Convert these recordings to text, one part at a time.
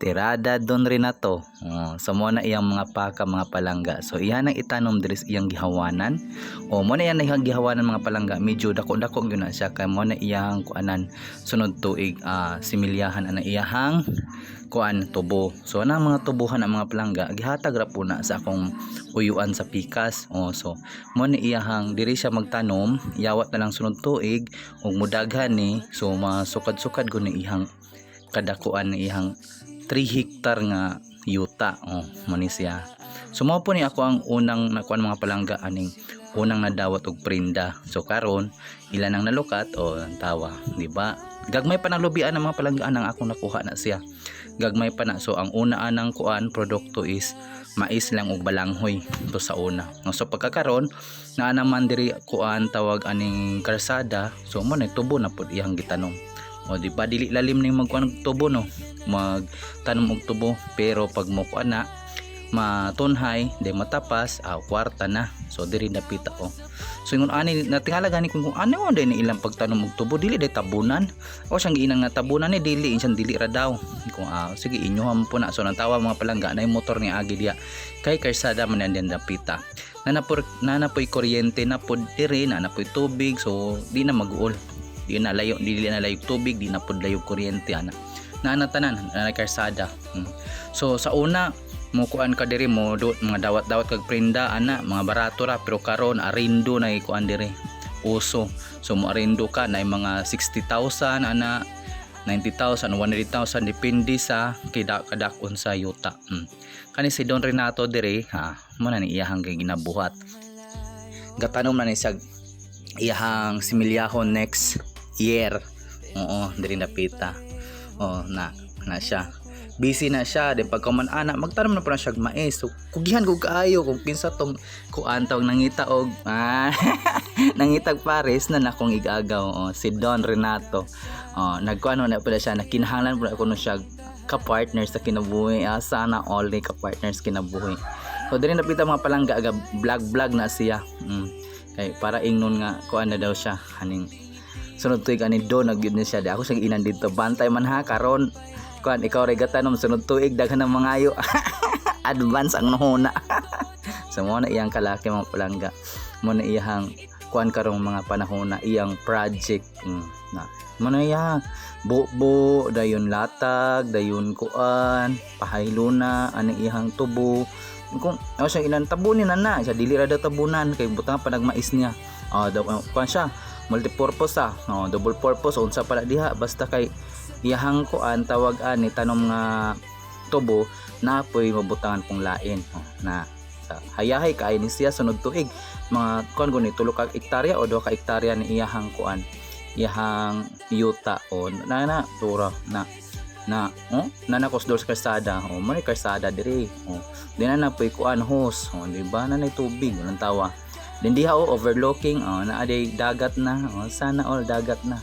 tirada don rin na to. So mo na iyang mga paka mga palangga. So iyan ang itanom diri sa iyang gihawanan. Mo na iyang gihawanan mga palangga, medyo dako-dako gyud na siya kay mo na iyang kuanan sunod tuig similyahan ana iyahang kuan tubo. So na mga tubuhan ang mga palangga gihatag ra po na sa akong uyuan sa pikas. So mo ni iyahang diri siya magtanom, yawat na lang sunod tuig ug mudaghan ni. So masukad-sukad gud ni iyang kadakuan ni iyang 3 hektar nga yuta. Mo ni siya. So mao po ni ako ang unang nakuan mga palangga aning unang nadawat og prenda. So karon ilan ang nalukat ang tawa, di ba? Gagmay pa nang lubian ang mga palanggaan ang akong nakuha na siya. Gagmay pa na. So ang una anang kuan produkto is mais lang og balanghoy to sa una. So pagkakaron na naman diri kuan tawag aning karsada. So mo na tubo na pud iyang gitanom. Di ba dili lalim ning magkuan og tubo no. Magtanom og tubo pero pag mo kuan na matunhay de matapas kwarta na. So diri napita ko. So ingon ani natingala gani kung ano day ni ilang pagtanom og tubo dili day tabunan o siyang giinang natabunan ni dili insang dili ra daw kung sige inyoham po na. So natawa mga palangga na yung motor ni agi diya kay karsada man yan napita nanapoy kuryente na pod diri nanapoy tubig. So di na mag-uol, di na layo tubig, di na pod layo kuryente ana tanan na karsada. So sa una mo kuan ka diri mo mga dawat-dawat kag prenda ana mga barato ra pero karon arindo na kuan diri uso. So mo arindo ka na mga 60,000 ana 90,000 100,000 depende sa kadakon sa yuta. Kani si Don Renato diri mo na ni iyahang ginabuhat gatanom na ni sa iyahang similyahon next year. Diri napita na siya busy na siya. Then pagkaman ana magtanom na pa siya mais. So kugihan ko kaayo kung kinsa tong kuan tawag nangita og nangitag pares na nakong igagaw si Don Renato. Nagkuano na pala siya, nakinahanglan pala ko no siya ka-partners sa kinabuhi. Sana all day ka-partners kinabuhi. So diri napita mga palangga aga vlog na siya. Kay para ingnon nga kuan na daw siya haning sunod tuig ani Don nagyud ni siya. Di ako siyang inan dito bantay man ha karon kuan ikaw ray gatanom sunod tuig daghan ng mangayo. Advance ang nahuna. So mo na iyang kalaki mga palangga, mo na iyang kuan karong mga panahon na iyang project na mo na iya buo dayon latag dayon kuan pahayluna ani iyang tubo kung siya ilang tabunin na siya dili ra daw tabunan kay butang pa nagmais niya kuan siya multipurpose double purpose unsa pala diha basta kay iyahang kuan tawag ani tanom nga tubo na poy mabutangan pong lain na hayahay kay ni siya sunod tuig mga kuan guni 3 ka hektarya o 2 ka hektarya ni iyahang kuan iyahang yuta na tura na kosdor sa karsada mo ni karsada diri di na poy kuan hose di ba na tubig walang tawa din diha overlooking na aday dagat na sana all dagat na.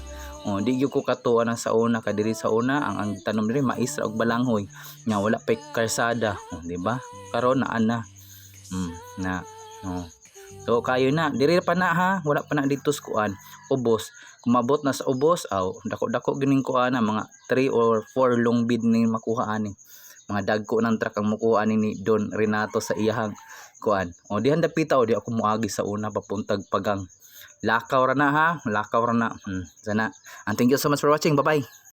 Di gyud ko katuwa nang sa una kadiri sa una ang tanom diri mais ra og balanghoy nya wala pa karsada di ba karon na so kayo na diri pa na ha wala pa na dito sa kuan ubos kumabot na sa ubos dako-dako gining kuan mga 3 or 4 long bid ni makuha ani mga dagko ng truck ang makuha ni Don Renato sa iyahang kuan dihan dapita di ako muagi sa una papuntag pagang lakaw ra na ha lakaw ra na sana and thank you so much for watching. Bye bye.